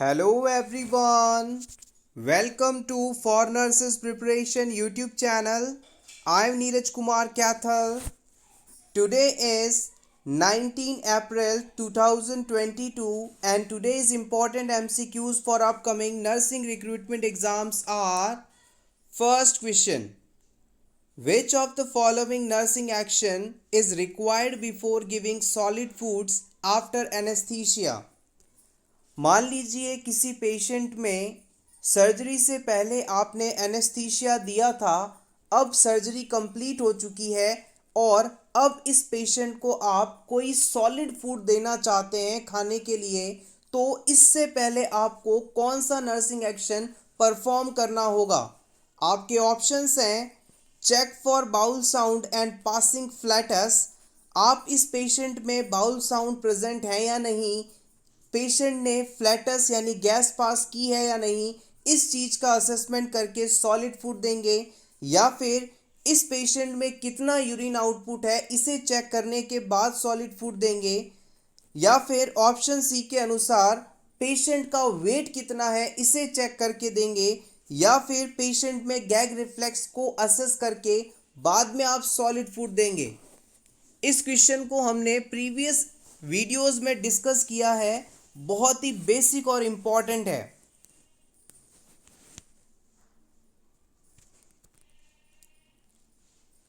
Hello everyone. Welcome to For Nurses Preparation YouTube channel. I am Neeraj Kumar Kathal. Today is 19 April 2022 and today's important MCQs for upcoming nursing recruitment exams are: first question, which of the following nursing action is required before giving solid foods after anesthesia? मान लीजिए किसी patient में surgery से पहले आपने anaesthesia दिया था, अब सर्जरी कंप्लीट हो चुकी है और अब इस पेशेंट को आप कोई सॉलिड फूड देना चाहते हैं खाने के लिए, तो इससे पहले आपको कौन सा नर्सिंग एक्शन परफॉर्म करना होगा? आपके ऑप्शंस हैं: check for bowel sound and passing flatus, आप इस पेशेंट में बाउल साउंड प्रेजेंट है या नहीं, पेशेंट ने फ्लैटस यानी गैस पास की है या नहीं, इस चीज़ का असेसमेंट करके सॉलिड फूड देंगे, या फिर इस पेशेंट में कितना यूरिन आउटपुट है इसे चेक करने के बाद सॉलिड फूड देंगे, या फिर ऑप्शन सी के अनुसार पेशेंट का वेट कितना है इसे चेक करके देंगे, या फिर पेशेंट में गैग रिफ्लेक्स को असेस करके बाद में आप सॉलिड फूड देंगे। इस क्वेश्चन को हमने प्रीवियस वीडियोस में डिस्कस किया है, बहुत ही बेसिक और इम्पॉर्टेंट है।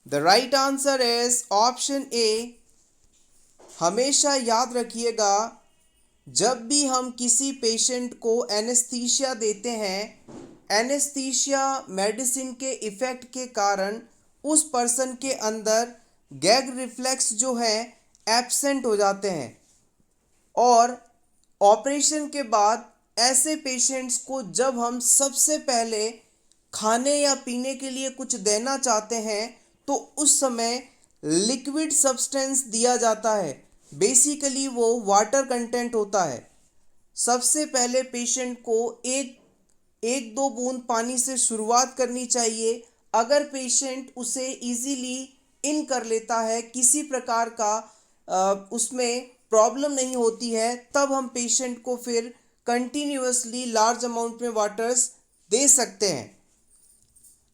The right answer is option A. हमेशा याद रखिएगा, जब भी हम किसी पेशेंट को एनेस्थीसिया देते हैं, एनेस्थीसिया मेडिसिन के इफ़ेक्ट के कारण उस पर्सन के अंदर गैग रिफ्लेक्स जो है एब्सेंट हो जाते हैं, और ऑपरेशन के बाद ऐसे पेशेंट्स को जब हम सबसे पहले खाने या पीने के लिए कुछ देना चाहते हैं तो उस समय लिक्विड सब्सटेंस दिया जाता है। बेसिकली वो वाटर कंटेंट होता है। सबसे पहले पेशेंट को एक दो बूंद पानी से शुरुआत करनी चाहिए। अगर पेशेंट उसे इजीली इन कर लेता है, किसी प्रकार का उसमें प्रॉब्लम नहीं होती है, तब हम पेशेंट को फिर कंटिन्यूअसली लार्ज अमाउंट में वाटर्स दे सकते हैं।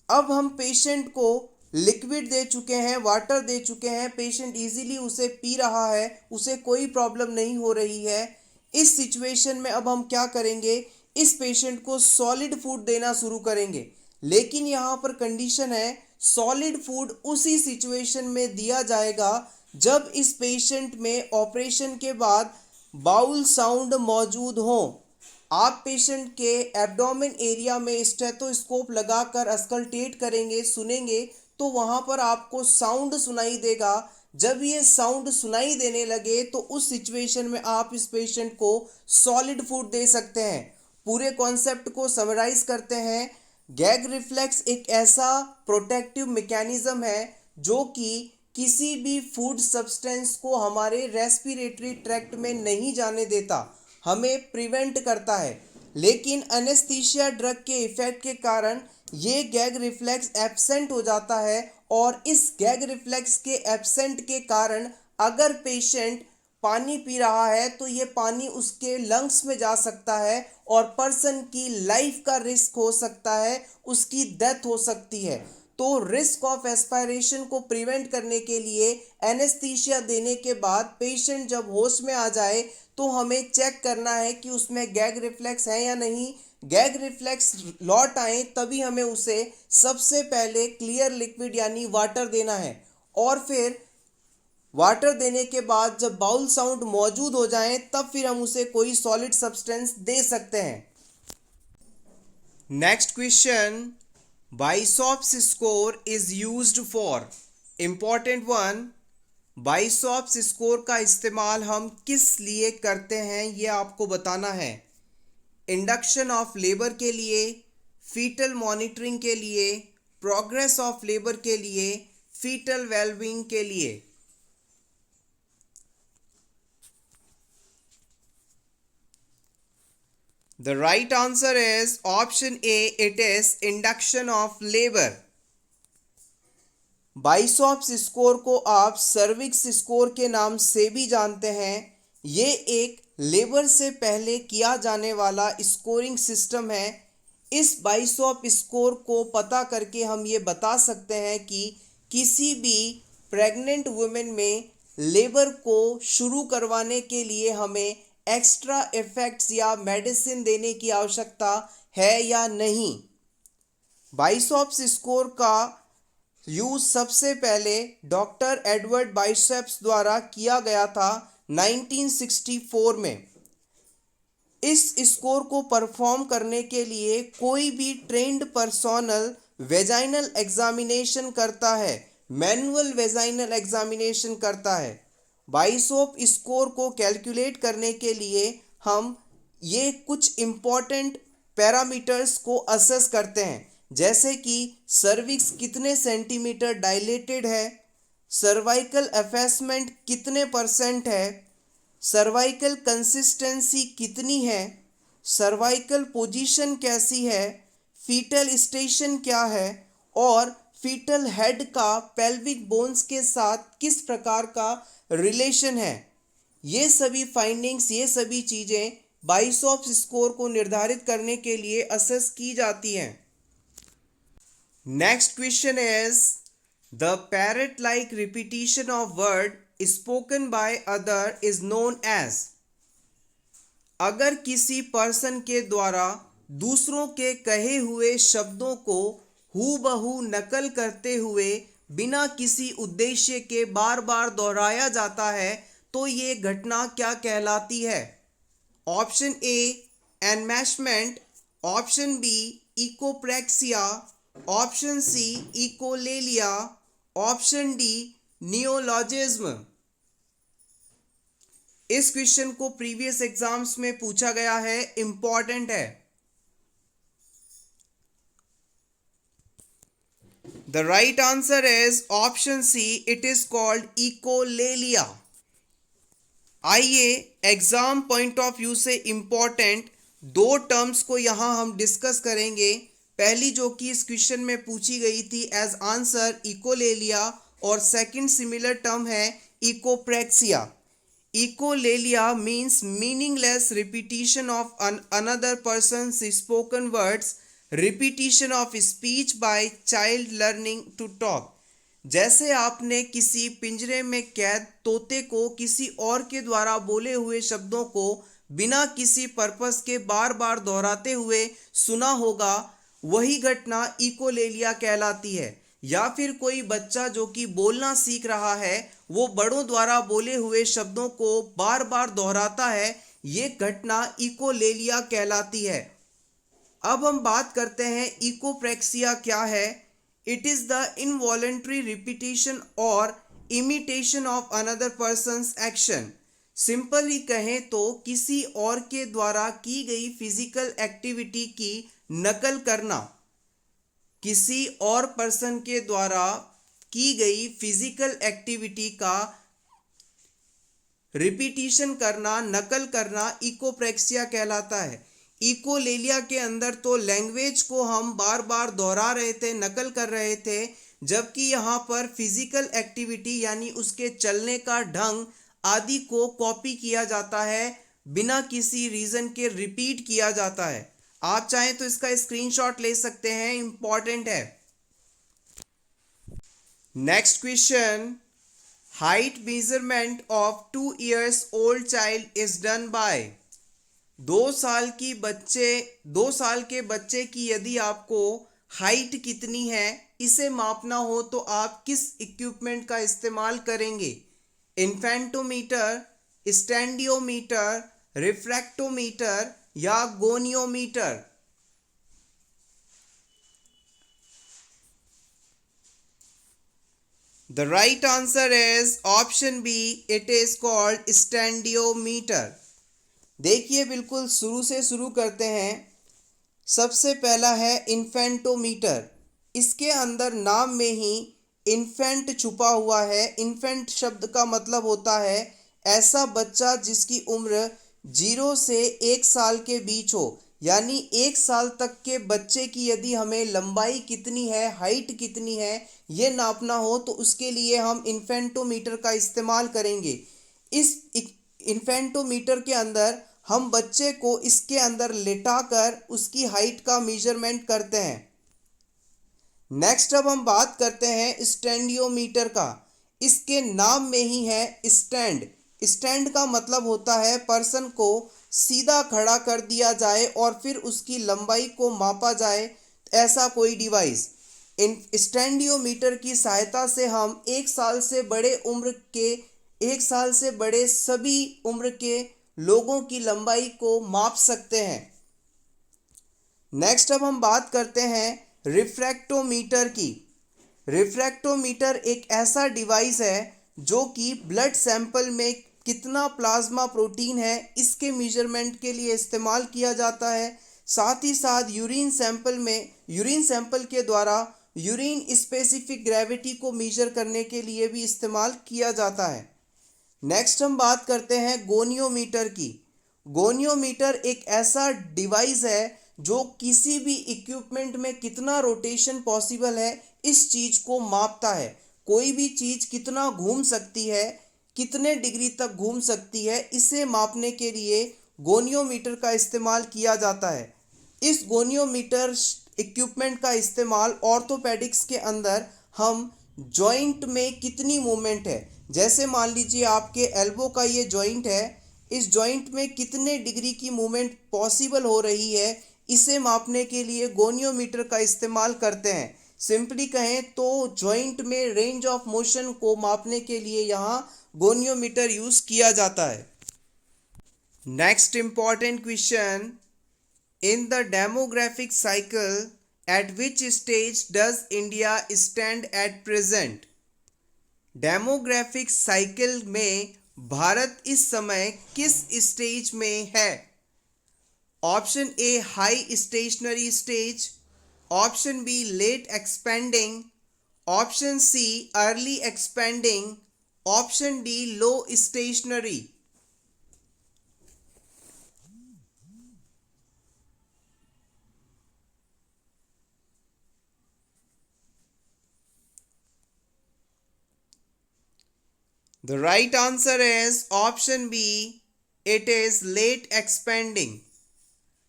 अब हम पेशेंट को लिक्विड दे चुके हैं, वाटर दे चुके हैं, पेशेंट इजीली उसे पी रहा है, उसे कोई प्रॉब्लम नहीं हो रही है। इस सिचुएशन में अब हम क्या करेंगे, इस पेशेंट को सॉलिड फूड देना शुरू करेंगे। लेकिन यहाँ पर कंडीशन है, सॉलिड फूड उसी सिचुएशन में दिया जाएगा जब इस पेशेंट में ऑपरेशन के बाद बाउल साउंड मौजूद हो। आप पेशेंट के एब्डोमेन एरिया में स्टेथोस्कोप लगाकर अस्कल्टेट करेंगे, सुनेंगे, तो वहाँ पर आपको साउंड सुनाई देगा। जब ये साउंड सुनाई देने लगे तो उस सिचुएशन में आप इस पेशेंट को सॉलिड फूड दे सकते हैं। पूरे कॉन्सेप्ट को समराइज करते हैं। गैग रिफ्लेक्स एक ऐसा प्रोटेक्टिव मैकेनिज्म है जो कि किसी भी फूड सब्सटेंस को हमारे रेस्पिरेटरी ट्रैक्ट में नहीं जाने देता, हमें प्रिवेंट करता है। लेकिन एनेस्थीसिया ड्रग के इफेक्ट के कारण ये गैग रिफ्लेक्स एब्सेंट हो जाता है, और इस गैग रिफ्लेक्स के एब्सेंट के कारण अगर पेशेंट पानी पी रहा है तो ये पानी उसके लंग्स में जा सकता है और पर्सन की लाइफ का रिस्क हो सकता है, उसकी डेथ हो सकती है। तो रिस्क ऑफ एस्पायरेशन को प्रिवेंट करने के लिए एनेस्थीसिया देने के बाद पेशेंट जब होश में आ जाए तो हमें चेक करना है कि उसमें गैग रिफ्लेक्स है या नहीं। गैग रिफ्लेक्स लौट आए तभी हमें उसे सबसे पहले क्लियर लिक्विड यानी वाटर देना है, और फिर वाटर देने के बाद जब बाउल साउंड मौजूद हो जाए तब फिर हम उसे कोई सॉलिड सब्सटेंस दे सकते हैं। Next question, Bishop's score is used for. Important one, Bishop's score का इस्तेमाल हम किस लिए करते हैं ये आपको बताना है। इंडक्शन ऑफ लेबर के लिए, फीटल मॉनिटरिंग के लिए, प्रोग्रेस ऑफ लेबर के लिए, फीटल वेलबींग के लिए। The right answer is option A, it is induction of labor. Bishop's score को आप सर्विक्स स्कोर के नाम से भी जानते हैं। ये एक लेबर से पहले किया जाने वाला स्कोरिंग सिस्टम है। इस बाइसॉप स्कोर को पता करके हम ये बता सकते हैं कि किसी भी प्रेग्नेंट वुमेन में लेबर को शुरू करवाने के लिए हमें एक्स्ट्रा इफेक्ट्स या मेडिसिन देने की आवश्यकता है या नहीं। बाइसॉप्स स्कोर का यूज सबसे पहले डॉक्टर एडवर्ड बाइसेप्स द्वारा किया गया था 1964 में। इस स्कोर को परफॉर्म करने के लिए कोई भी ट्रेंड पर्सोनल वेजाइनल एग्जामिनेशन करता है, मैनुअल वेजाइनल एग्जामिनेशन करता है। बाइसॉप स्कोर को कैलकुलेट करने के लिए हम ये कुछ इम्पॉर्टेंट पैरामीटर्स को असेस करते हैं, जैसे कि सर्विक्स कितने सेंटीमीटर डायलेटेड है, सर्वाइकल एफेसमेंट कितने % है, सर्वाइकल कंसिस्टेंसी कितनी है, सर्वाइकल पोजीशन कैसी है, फीटल स्टेशन क्या है और फीटल हेड का पेल्विक बोन्स के साथ किस प्रकार का रिलेशन है। ये सभी फाइंडिंग्स, ये सभी चीज़ें बाइसॉप्स स्कोर को निर्धारित करने के लिए असेस की जाती हैं। Next question is the parrot like repetition of word spoken by other is known as. अगर किसी पर्सन के द्वारा दूसरों के कहे हुए शब्दों को हूबहू नकल करते हुए बिना किसी उद्देश्य के बार बार दोहराया जाता है तो ये घटना क्या कहलाती है। Option A enmeshment, option B echopraxia, option C echolalia, option D neologism. इस क्वेश्चन को प्रीवियस एग्जाम्स में पूछा गया है, इंपॉर्टेंट है। The right answer is option C. It is called ecolalia. आइए एग्जाम पॉइंट ऑफ व्यू से इम्पॉर्टेंट दो टर्म्स को यहाँ हम डिस्कस करेंगे। पहली जो कि इस क्वेश्चन में पूछी गई थी एज आंसर इकोलेलिया, और सेकंड सिमिलर टर्म है echopraxia. Echolalia means meaningless repetition of another person's spoken words, repetition of speech by child learning to talk. जैसे आपने किसी पिंजरे में कैद तोते को किसी और के द्वारा बोले हुए शब्दों को बिना किसी पर्पस के बार बार दोहराते हुए सुना होगा, वही घटना इकोलेलिया कहलाती है। या फिर कोई बच्चा जो कि बोलना सीख रहा है वो बड़ों द्वारा बोले हुए शब्दों को बार बार दोहराता है, ये घटना इकोलेलिया कहलाती है। अब हम बात करते हैं इकोप्रेक्सिया क्या है। It is the involuntary repetition और imitation of another person's action. Simply कहें तो किसी और के द्वारा की गई फिजिकल एक्टिविटी की नकल करना, किसी और पर्सन के द्वारा की गई फिजिकल एक्टिविटी का रिपीटिशन करना, नकल करना इकोप्रेक्सिया कहलाता है। इकोलेलिया के अंदर तो लैंग्वेज को हम बार बार दोहरा रहे थे, नकल कर रहे थे, जबकि यहाँ पर फिजिकल एक्टिविटी यानी उसके चलने का ढंग आदि को कॉपी किया जाता है, बिना किसी रीजन के रिपीट किया जाता है। आप चाहें तो इसका स्क्रीनशॉट ले सकते हैं, इंपॉर्टेंट है। Next question, height measurement of 2 years old child is done by. 2 साल के बच्चे की यदि आपको हाइट कितनी है इसे मापना हो तो आप किस इक्विपमेंट का इस्तेमाल करेंगे। इन्फेंटोमीटर, स्टैंडियोमीटर, रिफ्रैक्टोमीटर या goniometer. The right answer is option B. It is called standiometer. देखिए बिल्कुल शुरू से शुरू करते हैं। सबसे पहला है इन्फेंटोमीटर। इसके अंदर नाम में ही इन्फेंट छुपा हुआ है। इन्फेंट शब्द का मतलब होता है ऐसा बच्चा जिसकी उम्र 0 से 1 साल के बीच हो, यानी 1 साल तक के बच्चे की यदि हमें लंबाई कितनी है, हाइट कितनी है, ये नापना हो तो उसके लिए हम इन्फेंटोमीटर का इस्तेमाल करेंगे। इस इन्फेंटोमीटर के अंदर हम बच्चे को इसके अंदर लेटाकर उसकी हाइट का मेजरमेंट करते हैं। नेक्स्ट अब हम बात करते हैं स्टैंडियोमीटर का। इसके नाम में ही है स्टैंड। स्टैंड का मतलब होता है पर्सन को सीधा खड़ा कर दिया जाए और फिर उसकी लंबाई को मापा जाए, ऐसा कोई डिवाइस। इन स्टैंडियोमीटर की सहायता से हम एक साल से बड़े सभी उम्र के लोगों की लंबाई को माप सकते हैं। नेक्स्ट अब हम बात करते हैं रिफ्रैक्टोमीटर की। रिफ्रैक्टोमीटर एक ऐसा डिवाइस है जो कि ब्लड सैंपल में कितना प्लाज्मा प्रोटीन है इसके मेजरमेंट के लिए इस्तेमाल किया जाता है। साथ ही साथ यूरिन सैंपल के द्वारा यूरिन स्पेसिफिक ग्रेविटी को मेजर करने के लिए भी इस्तेमाल किया जाता है। नेक्स्ट हम बात करते हैं गोनियोमीटर की। गोनियोमीटर एक ऐसा डिवाइस है जो किसी भी इक्विपमेंट में कितना रोटेशन पॉसिबल है इस चीज़ को मापता है। कोई भी चीज़ कितना घूम सकती है, कितने डिग्री तक घूम सकती है, इसे मापने के लिए गोनियोमीटर का इस्तेमाल किया जाता है। इस गोनियोमीटर इक्विपमेंट का इस्तेमाल ऑर्थोपेडिक्स के अंदर हम जॉइंट में कितनी मूवमेंट है, जैसे मान लीजिए आपके एल्बो का ये जॉइंट है, इस जॉइंट में कितने डिग्री की मूवमेंट पॉसिबल हो रही है, इसे मापने के लिए गोनियोमीटर का इस्तेमाल करते हैं। सिंपली कहें तो जॉइंट में रेंज ऑफ मोशन को मापने के लिए यहाँ गोनियोमीटर यूज किया जाता है। Next important question, in the demographic cycle at which stage does India stand at present. Demographic cycle में भारत इस समय किस स्टेज में है? Option A high stationary stage, option B late expanding, option C early expanding, option D low stationary. The right answer is option B. It is late expanding.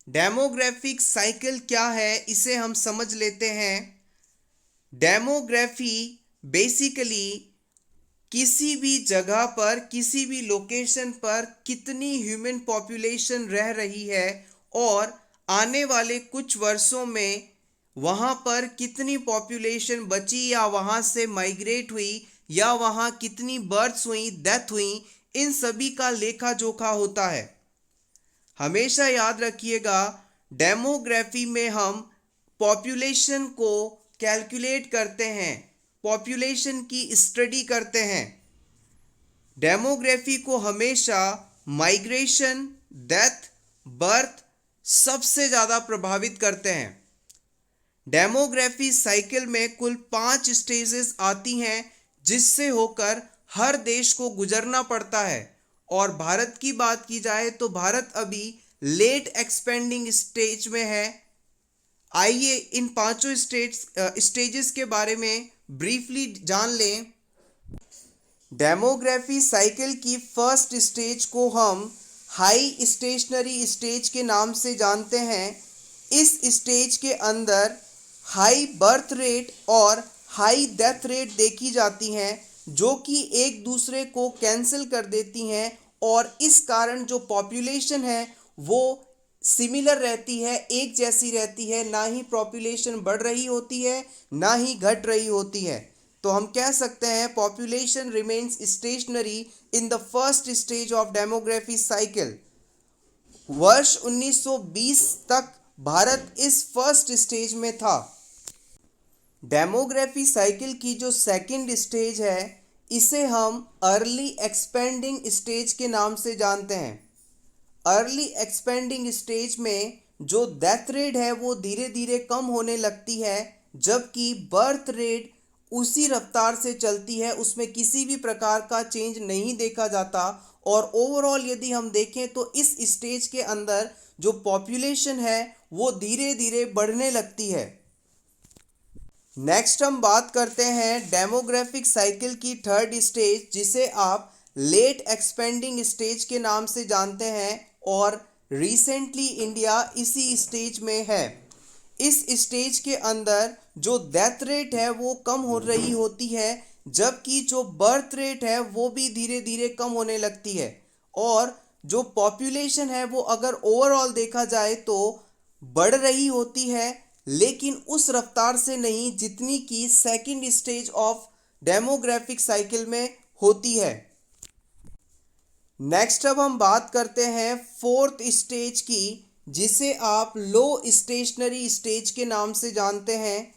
Demographic cycle क्या है इसे हम समझ लेते हैं। डेमोग्राफी बेसिकली किसी भी जगह पर, किसी भी लोकेशन पर कितनी ह्यूमन पॉपुलेशन रह रही है और आने वाले कुछ वर्षों में वहाँ पर कितनी पॉपुलेशन बची या वहाँ से माइग्रेट हुई या वहाँ कितनी बर्थ्स हुई, डेथ हुई, इन सभी का लेखा जोखा होता है। हमेशा याद रखिएगा, डेमोग्राफी में हम पॉपुलेशन को कैलकुलेट करते हैं, पॉपुलेशन की स्टडी करते हैं। डेमोग्राफी को हमेशा माइग्रेशन, डेथ, बर्थ सबसे ज़्यादा प्रभावित करते हैं। डेमोग्राफी साइकिल में कुल 5 स्टेजेस आती हैं जिससे होकर हर देश को गुजरना पड़ता है। और भारत की बात की जाए तो भारत अभी लेट एक्सपेंडिंग स्टेज में है। आइए इन पांचों स्टेजेस के बारे में ब्रीफली जान लें। डेमोग्राफी साइकिल की फर्स्ट स्टेज को हम हाई स्टेशनरी स्टेज के नाम से जानते हैं। इस स्टेज के अंदर हाई बर्थ रेट और हाई डेथ रेट देखी जाती हैं जो कि एक दूसरे को कैंसिल कर देती हैं और इस कारण जो पॉपुलेशन है वो सिमिलर रहती है, एक जैसी रहती है, ना ही पॉपुलेशन बढ़ रही होती है ना ही घट रही होती है। तो हम कह सकते हैं population remains stationary in the first stage of demography cycle. वर्ष 1920 तक भारत इस फर्स्ट स्टेज में था। डेमोग्राफी साइकिल की जो सेकंड स्टेज है इसे हम अर्ली एक्सपेंडिंग स्टेज के नाम से जानते हैं। अर्ली एक्सपेंडिंग स्टेज में जो डेथ रेट है वो धीरे धीरे कम होने लगती है, जबकि बर्थ रेट उसी रफ्तार से चलती है, उसमें किसी भी प्रकार का चेंज नहीं देखा जाता। और ओवरऑल यदि हम देखें तो इस स्टेज के अंदर जो पॉपुलेशन है वो धीरे धीरे बढ़ने लगती है। नेक्स्ट हम बात करते हैं डेमोग्राफिक साइकिल की थर्ड स्टेज जिसे आप लेट एक्सपेंडिंग स्टेज के नाम से जानते हैं और रिसेंटली इंडिया इसी स्टेज में है। इस स्टेज के अंदर जो डेथ रेट है वो कम हो रही होती है, जबकि जो बर्थ रेट है वो भी धीरे धीरे कम होने लगती है। और जो पॉपुलेशन है वो अगर ओवरऑल देखा जाए तो बढ़ रही होती है, लेकिन उस रफ्तार से नहीं जितनी कि second stage of demographic cycle में होती है। नेक्स्ट अब हम बात करते हैं फोर्थ स्टेज की, जिसे आप लो स्टेशनरी स्टेज के नाम से जानते हैं।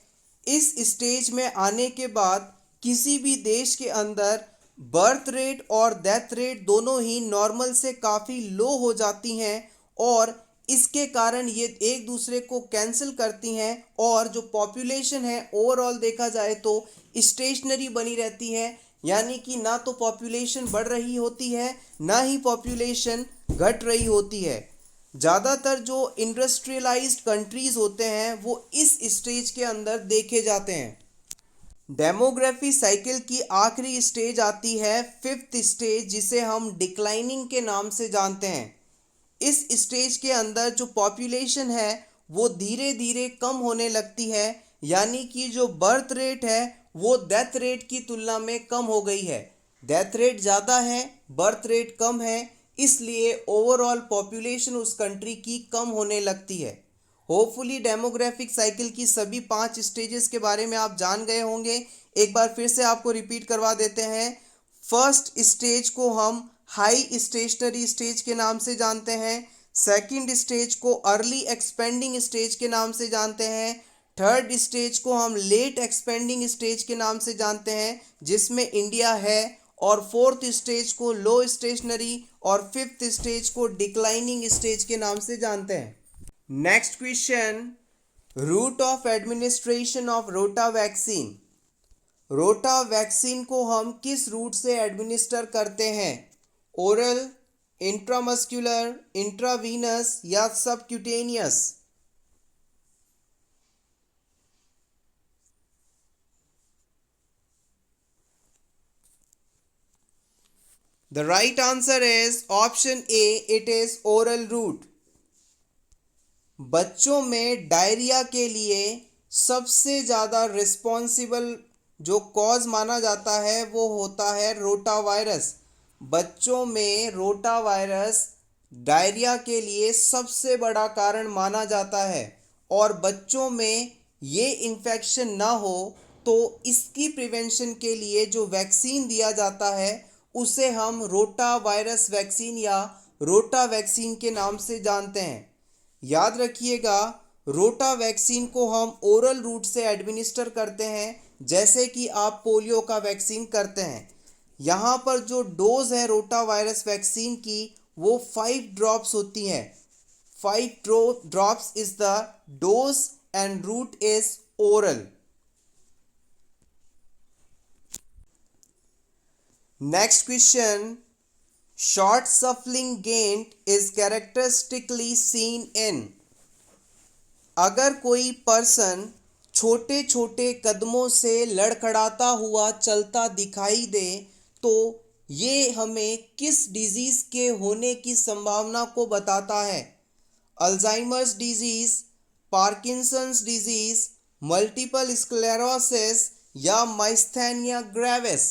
इस स्टेज में आने के बाद किसी भी देश के अंदर बर्थ रेट और डेथ रेट दोनों ही नॉर्मल से काफ़ी लो हो जाती हैं और इसके कारण ये एक दूसरे को कैंसिल करती हैं और जो पॉपुलेशन है ओवरऑल देखा जाए तो स्टेशनरी बनी रहती है, यानी कि ना तो पॉपुलेशन बढ़ रही होती है ना ही पॉपुलेशन घट रही होती है। ज़्यादातर जो इंडस्ट्रियलाइज्ड कंट्रीज़ होते हैं वो इस स्टेज के अंदर देखे जाते हैं। डेमोग्राफी साइकिल की आखिरी स्टेज आती है फिफ्थ स्टेज, जिसे हम डिक्लाइनिंग के नाम से जानते हैं। इस स्टेज के अंदर जो पॉपुलेशन है वो धीरे धीरे कम होने लगती है, यानी कि जो बर्थ रेट है वो डेथ रेट की तुलना में कम हो गई है। डेथ रेट ज़्यादा है, बर्थ रेट कम है, इसलिए ओवरऑल पॉपुलेशन उस कंट्री की कम होने लगती है। होपफुली डेमोग्राफिक साइकिल की सभी 5 स्टेजेस के बारे में आप जान गए होंगे। एक बार फिर से आपको रिपीट करवा देते हैं। फर्स्ट स्टेज को हम हाई स्टेशनरी स्टेज के नाम से जानते हैं। सेकंड स्टेज को अर्ली एक्सपेंडिंग स्टेज के नाम से जानते हैं। थर्ड स्टेज को हम लेट एक्सपेंडिंग स्टेज के नाम से जानते हैं, जिसमें इंडिया है। और फोर्थ स्टेज को लो स्टेशनरी और फिफ्थ स्टेज को डिक्लाइनिंग स्टेज के नाम से जानते हैं। Next question, route of administration of rota vaccine. Rota vaccine को हम किस रूट से एडमिनिस्टर करते हैं? ओरल, इंट्रामस्कुलर, इंट्रावीनस या subcutaneous? The right answer is option A, it is oral route. बच्चों में डायरिया के लिए सबसे ज़्यादा रिस्पॉन्सिबल जो कॉज माना जाता है वो होता है रोटा वायरस। बच्चों में रोटा वायरस डायरिया के लिए सबसे बड़ा कारण माना जाता है और बच्चों में ये इन्फेक्शन ना हो तो इसकी प्रिवेंशन के लिए जो वैक्सीन दिया जाता है उसे हम रोटा वायरस वैक्सीन या रोटा वैक्सीन के नाम से जानते हैं। याद रखिएगा, रोटा वैक्सीन को हम ओरल रूट से एडमिनिस्टर करते हैं, जैसे कि आप पोलियो का वैक्सीन करते हैं। यहाँ पर जो डोज है रोटा वायरस वैक्सीन की वो 5 ड्रॉप्स होती हैं। 5 drops is the dose and route is oral. Next question, short shuffling gait is characteristically seen in. अगर कोई पर्सन छोटे छोटे कदमों से लड़खड़ाता हुआ चलता दिखाई दे तो ये हमें किस डिजीज़ के होने की संभावना को बताता है? Alzheimer's disease, Parkinson's disease, multiple sclerosis या माइस्थेनिया ग्रेविस?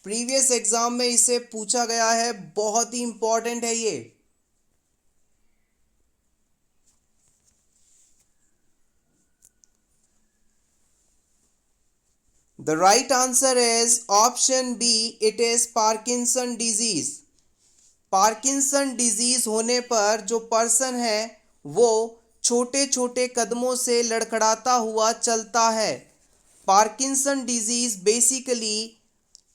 प्रीवियस एग्जाम में इसे पूछा गया है, बहुत ही इंपॉर्टेंट है ये। The right answer is option B, it is Parkinson disease. Parkinson disease होने पर जो पर्सन है वो छोटे छोटे कदमों से लड़खड़ाता हुआ चलता है। Parkinson disease basically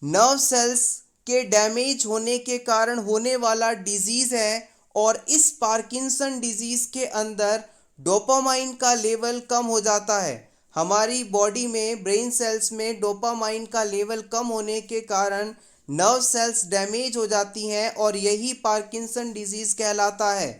nerve cells के डैमेज होने के कारण होने वाला डिजीज़ है और इस पार्किंसन डिजीज़ के अंदर डोपामाइन का लेवल कम हो जाता है। हमारी बॉडी में ब्रेन सेल्स में डोपामाइन का लेवल कम होने के कारण नर्व सेल्स डैमेज हो जाती हैं और यही पार्किंसन डिजीज़ कहलाता है।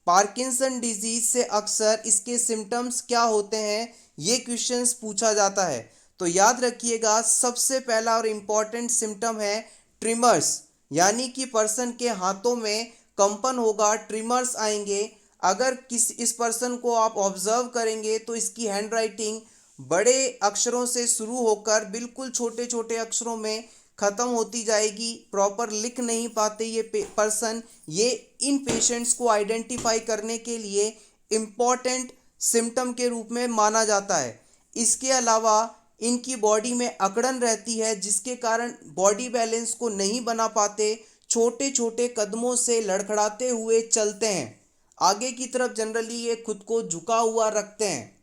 पार्किंसन डिजीज़ से अक्सर इसके सिम्टम्स क्या होते हैं ये क्वेश्चंस पूछा जाता है, तो याद रखिएगा सबसे पहला और इम्पॉर्टेंट सिम्टम है ट्रिमर्स, यानी कि पर्सन के हाथों में कंपन होगा, ट्रिमर्स आएंगे। अगर इस पर्सन को आप ऑब्जर्व करेंगे तो इसकी हैंड राइटिंग बड़े अक्षरों से शुरू होकर बिल्कुल छोटे छोटे अक्षरों में ख़त्म होती जाएगी, प्रॉपर लिख नहीं पाते ये पर्सन। ये इन पेशेंट्स को आइडेंटिफाई करने के लिए इम्पॉर्टेंट सिम्टम के रूप में माना जाता है। इसके अलावा इनकी बॉडी में अकड़न रहती है, जिसके कारण बॉडी बैलेंस को नहीं बना पाते, छोटे छोटे कदमों से लड़खड़ाते हुए चलते हैं, आगे की तरफ जनरली ये खुद को झुका हुआ रखते हैं।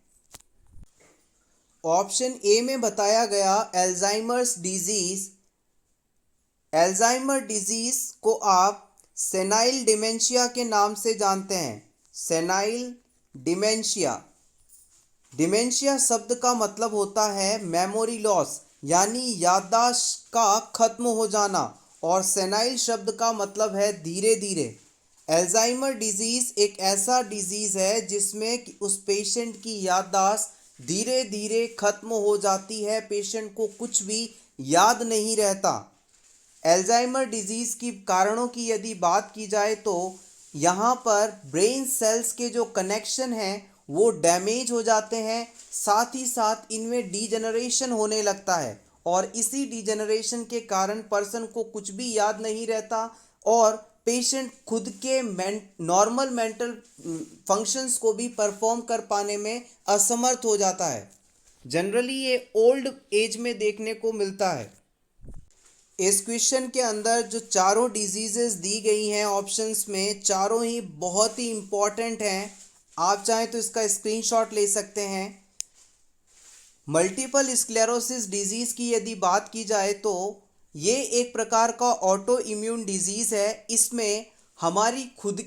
ऑप्शन ए में बताया गया अल्जाइमर्स डिजीज, अल्जाइमर डिजीज को आप सेनाइल डिमेंशिया के नाम से जानते हैं। सेनाइल डिमेंशिया, डिमेंशिया शब्द का मतलब होता है मेमोरी लॉस, यानी याददाश्त का खत्म हो जाना, और सेनाइल शब्द का मतलब है धीरे धीरे। अल्जाइमर डिजीज़ एक ऐसा डिजीज़ है जिसमें उस पेशेंट की याददाश्त धीरे धीरे खत्म हो जाती है, पेशेंट को कुछ भी याद नहीं रहता। अल्जाइमर डिजीज़ की कारणों की यदि बात की जाए तो यहाँ पर ब्रेन सेल्स के जो कनेक्शन हैं वो डैमेज हो जाते हैं, साथ ही साथ इनमें डीजनरेशन होने लगता है, और इसी डीजनरेशन के कारण पर्सन को कुछ भी याद नहीं रहता और पेशेंट खुद के नॉर्मल मेंटल फंक्शंस को भी परफॉर्म कर पाने में असमर्थ हो जाता है। जनरली ये ओल्ड एज में देखने को मिलता है। इस क्वेश्चन के अंदर जो चारों डिजीजेस दी गई हैं ऑप्शंस में, चारों ही बहुत ही इम्पॉर्टेंट हैं। आप चाहें तो इसका स्क्रीनशॉट ले सकते हैं। मल्टीपल स्क्लेरोसिस डिजीज़ की यदि बात की जाए तो ये एक प्रकार का ऑटो इम्यून डिजीज़ है। इसमें हमारी खुद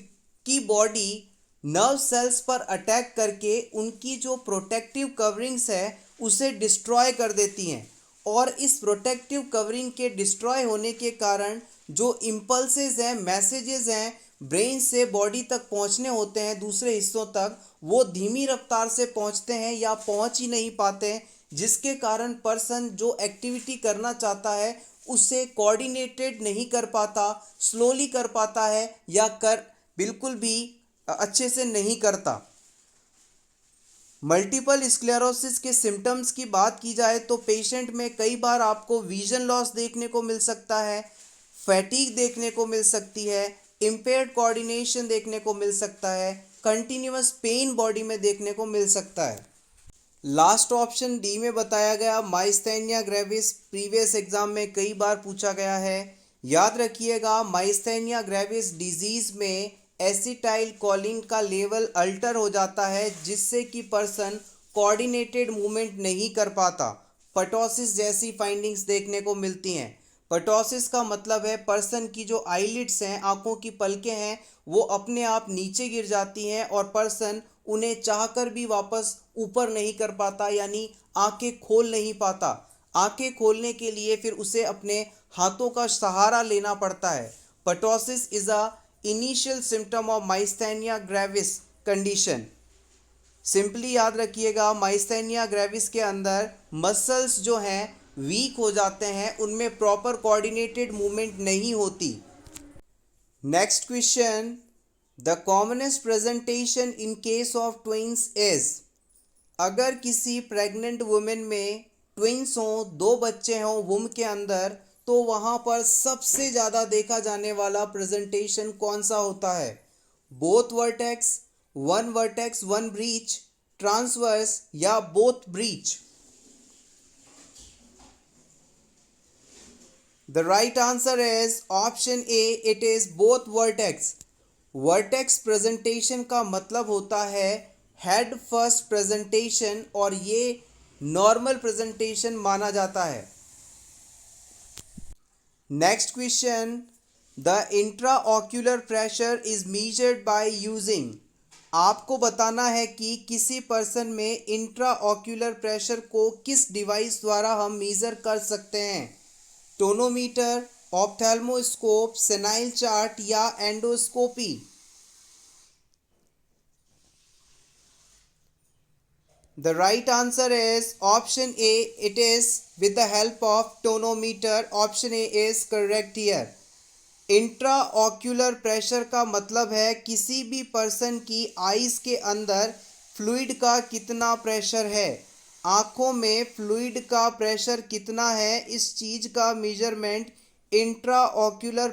की बॉडी नर्व सेल्स पर अटैक करके उनकी जो प्रोटेक्टिव कवरिंग्स है उसे डिस्ट्रॉय कर देती हैं, और इस प्रोटेक्टिव कवरिंग के डिस्ट्रॉय होने के कारण जो इम्पल्सेस हैं, मैसेजेस हैं, ब्रेन से बॉडी तक पहुंचने होते हैं दूसरे हिस्सों तक, वो धीमी रफ्तार से पहुंचते हैं या पहुंच ही नहीं पाते हैं, जिसके कारण पर्सन जो एक्टिविटी करना चाहता है उसे कोऑर्डिनेटेड नहीं कर पाता, स्लोली कर पाता है या कर बिल्कुल भी अच्छे से नहीं करता। मल्टीपल स्क्लेरोसिस के सिम्टम्स की बात की जाए तो पेशेंट में कई बार आपको विजन लॉस देखने को मिल सकता है, फैटीग देखने को मिल सकती है, इम्पेयर्ड कोऑर्डिनेशन देखने को मिल सकता है, कंटिन्यूअस पेन बॉडी में देखने को मिल सकता है। लास्ट ऑप्शन डी में बताया गया माइस्थेनिया ग्रेविस, प्रीवियस एग्जाम में कई बार पूछा गया है। याद रखिएगा, माइस्थेनिया ग्रेविस डिजीज़ में एसिटाइल कोलिन का लेवल अल्टर हो जाता है, जिससे कि पर्सन कोऑर्डिनेटेड मूवमेंट नहीं कर पाता। पटोसिस जैसी फाइंडिंग्स देखने को मिलती हैं। पटोसिस का मतलब है पर्सन की जो आईलिड्स हैं, आंखों की पलकें हैं, वो अपने आप नीचे गिर जाती हैं और पर्सन उन्हें चाहकर भी वापस ऊपर नहीं कर पाता, यानी आंखें खोल नहीं पाता। आंखें खोलने के लिए फिर उसे अपने हाथों का सहारा लेना पड़ता है। Ptosis is a initial symptom of myasthenia gravis condition. Simply याद रखिएगा, माइस्थेनिया ग्रेविस के अंदर मसल्स जो हैं वीक हो जाते हैं, उनमें प्रॉपर कोऑर्डिनेटेड मूवमेंट नहीं होती। Next question, the commonest presentation in case of twins is. अगर किसी प्रेग्नेंट वुमेन में ट्विंस हों, दो बच्चे हों वुम के अंदर, तो वहाँ पर सबसे ज़्यादा देखा जाने वाला प्रेजेंटेशन कौन सा होता है? Both vertex, one vertex one breech, transverse या both breech? The right answer is option A, it is both vertex. Vertex presentation का मतलब होता है हेड फर्स्ट प्रेजेंटेशन, और ये नॉर्मल प्रेजेंटेशन माना जाता है। Next question, the intraocular pressure is measured by using. आपको बताना है कि किसी पर्सन में इंट्राऑक्यूलर प्रेशर को किस डिवाइस द्वारा हम मेज़र कर सकते हैं? टोनोमीटर, ऑप्थेल्मोस्कोप, सेनाइल चार्ट या endoscopy? The right answer is option A. It is with the help of tonometer. Option A is correct here. Intraocular pressure का मतलब है किसी भी पर्सन की आईज के अंदर फ्लूइड का कितना प्रेशर है, आँखों में फ्लूइड का प्रेशर कितना है, इस चीज़ का मेजरमेंट इंट्राऑक्यूलर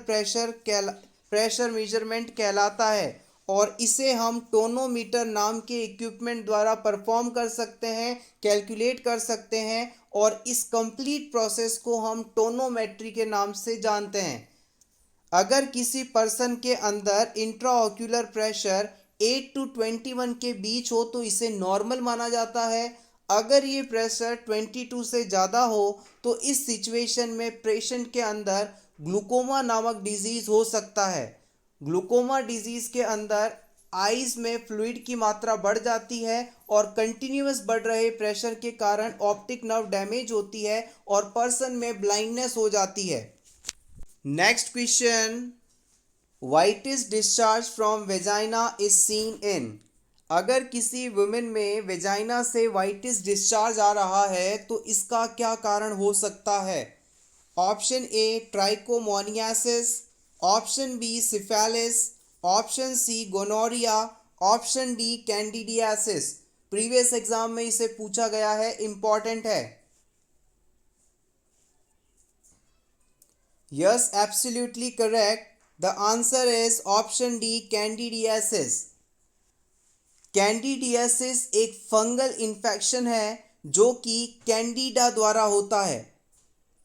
प्रेशर मेजरमेंट कहलाता है और इसे हम टोनोमीटर नाम के इक्विपमेंट द्वारा परफॉर्म कर सकते हैं, कैलकुलेट कर सकते हैं और इस कंप्लीट प्रोसेस को हम टोनोमेट्री के नाम से जानते हैं। अगर किसी पर्सन के अंदर इंट्राऑक्यूलर प्रेशर 8 to 21 के बीच हो तो इसे नॉर्मल माना जाता है। अगर ये प्रेशर 22 से ज़्यादा हो तो इस सिचुएशन में पेशेंट के अंदर ग्लूकोमा नामक डिजीज़ हो सकता है। ग्लूकोमा डिजीज़ के अंदर आइज़ में फ्लूइड की मात्रा बढ़ जाती है और कंटिन्यूअस बढ़ रहे प्रेशर के कारण ऑप्टिक नर्व डैमेज होती है और पर्सन में ब्लाइंडनेस हो जाती है। Next question, whitish discharge from vagina is seen in. अगर किसी वुमेन में वेजाइना से वाइटिस डिस्चार्ज आ रहा है तो इसका क्या कारण हो सकता है? Option A trichomoniasis, option B syphilis, option C gonorrhoea, option D candidiasis. Previous exam में इसे पूछा गया है, इंपॉर्टेंट है। Yes, absolutely correct. The answer is option D candidiasis. Candidiasis एक फंगल इन्फेक्शन है जो कि कैंडिडा द्वारा होता है।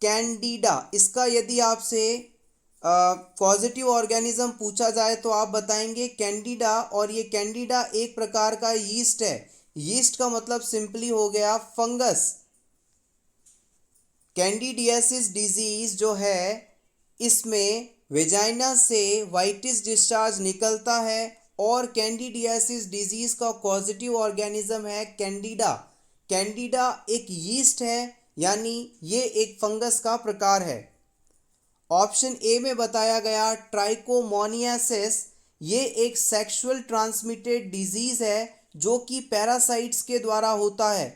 कैंडिडा, इसका यदि आपसे पॉजिटिव ऑर्गेनिज्म पूछा जाए तो आप बताएंगे कैंडिडा, और ये कैंडिडा एक प्रकार का यीस्ट है। यीस्ट का मतलब सिंपली हो गया फंगस। कैंडिडियासिस डिजीज जो है इसमें वेजाइना से वाइटिस डिस्चार्ज निकलता है और कैंडिडियासिस डिजीज का पॉजिटिव ऑर्गेनिज्म है कैंडिडा। कैंडिडा एक यीस्ट है, यानी ये एक फंगस का प्रकार है। ऑप्शन ए में बताया गया ट्राइकोमोनियासिस, ये एक सेक्सुअल ट्रांसमिटेड डिजीज है जो कि पैरासाइट्स के द्वारा होता है।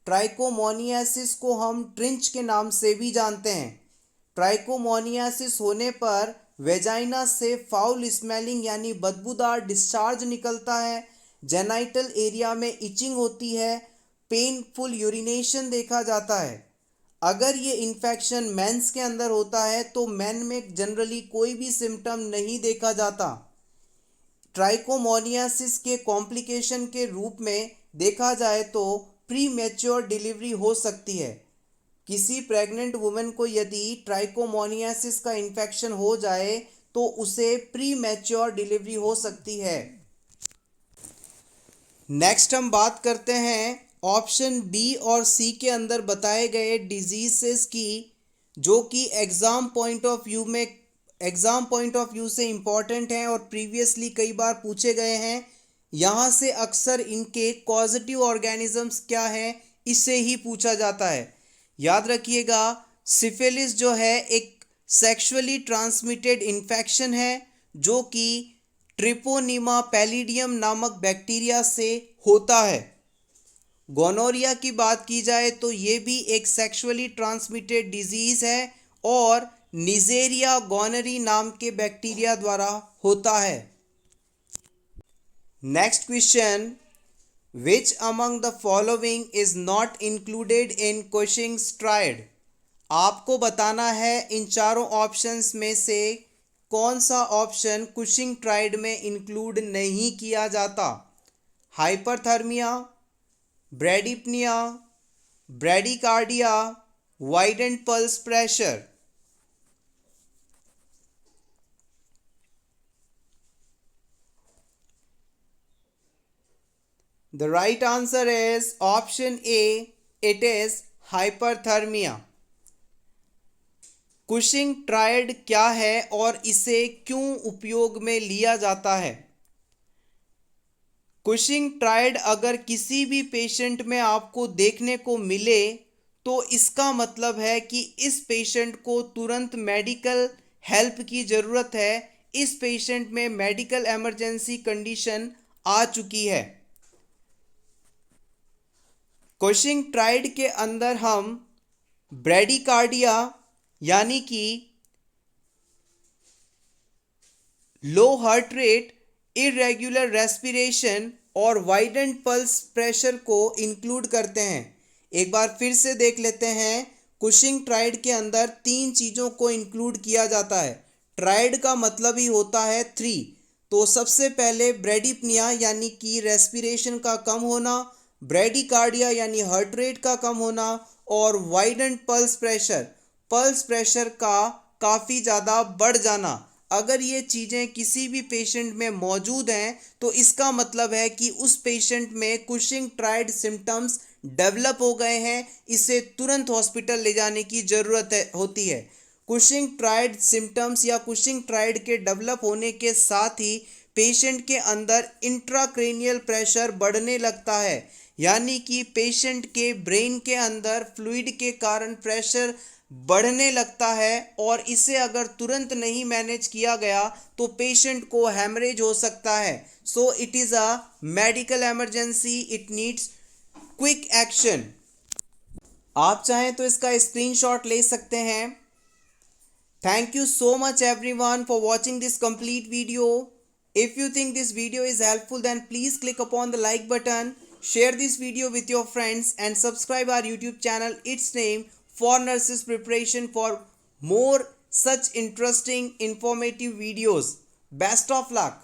ट्राइकोमोनियासिस को हम ट्रिंच के नाम से भी जानते हैं। ट्राइकोमोनियासिस होने पर वेजाइना से फाउल स्मेलिंग यानी बदबूदार डिस्चार्ज निकलता है, जेनाइटल एरिया में इचिंग होती है, पेनफुल यूरिनेशन देखा जाता है। अगर ये इन्फेक्शन मेंस के अंदर होता है तो मेन में जनरली कोई भी सिम्टम नहीं देखा जाता। ट्राइकोमोनियासिस के कॉम्प्लिकेशन के रूप में देखा जाए तो प्री मैच्योर डिलीवरी हो सकती है। किसी प्रेग्नेंट वुमेन को यदि ट्राइकोमोनियासिस का इन्फेक्शन हो जाए तो उसे प्री मैच्योर डिलीवरी हो सकती है। नेक्स्ट हम बात करते हैं ऑप्शन बी और सी के अंदर बताए गए डिजीजेस की, जो कि एग्ज़ाम पॉइंट ऑफ व्यू से इम्पॉर्टेंट हैं और प्रीवियसली कई बार पूछे गए हैं। यहाँ से अक्सर इनके कॉजेटिव ऑर्गेनिजम्स क्या हैं इससे ही पूछा जाता है। याद रखिएगा, सिफिलिस जो है एक सेक्सुअली ट्रांसमिटेड इन्फेक्शन है जो कि ट्रिपोनिमा पैलिडियम नामक बैक्टीरिया से होता है। गोनोरिया की बात की जाए तो ये भी एक सेक्सुअली ट्रांसमिटेड डिजीज़ है और निजेरिया गोनरी नाम के बैक्टीरिया द्वारा होता है। Next question, which among the following is not included in Cushing's triad. आपको बताना है इन चारों ऑप्शंस में से कौन सा ऑप्शन कुशिंग ट्रायड में इंक्लूड नहीं किया जाता। Hyperthermia, bradypnea, bradycardia, widened pulse pressure. The right answer is option A. It is hyperthermia. Cushing triad क्या है और इसे क्यों उपयोग में लिया जाता है? कुशिंग ट्रायड अगर किसी भी पेशेंट में आपको देखने को मिले तो इसका मतलब है कि इस पेशेंट को तुरंत मेडिकल हेल्प की ज़रूरत है, इस पेशेंट में मेडिकल इमरजेंसी कंडीशन आ चुकी है। कुशिंग ट्राइड के अंदर हम ब्रेडिकार्डिया यानी कि लो हार्ट रेट, इरेगुलर रेस्पिरेशन और वाइडेंड पल्स प्रेशर को इंक्लूड करते हैं। एक बार फिर से देख लेते हैं। कुशिंग ट्राइड के अंदर 3 चीज़ों को इंक्लूड किया जाता है। ट्राइड का मतलब ही होता है 3। तो सबसे पहले ब्रेडिप्निया यानी कि रेस्पिरेशन का कम होना, ब्रेडिकार्डिया यानी हार्ट रेट का कम होना और वाइडेंड पल्स प्रेशर का काफ़ी ज़्यादा बढ़ जाना। अगर ये चीज़ें किसी भी पेशेंट में मौजूद हैं तो इसका मतलब है कि उस पेशेंट में कुशिंग ट्राइड सिम्टम्स डेवलप हो गए हैं, इसे तुरंत हॉस्पिटल ले जाने की ज़रूरत होती है। कुशिंग ट्राइड सिम्टम्स या कुशिंग ट्राइड के डेवलप होने के साथ ही पेशेंट के अंदर इंट्राक्रेनियल प्रेशर बढ़ने लगता है, यानी कि पेशेंट के ब्रेन के अंदर फ्लूइड के कारण प्रेशर बढ़ने लगता है और इसे अगर तुरंत नहीं मैनेज किया गया तो पेशेंट को हैमरेज हो सकता है। So it is a medical emergency, it needs quick action. आप चाहें तो इसका स्क्रीनशॉट ले सकते हैं। Thank you so much everyone for watching this complete video. If you think this video is helpful, then please click upon the like button, share this video with your friends and subscribe our YouTube channel, its name For Nurses Preparation, for more such interesting informative videos. Best of luck.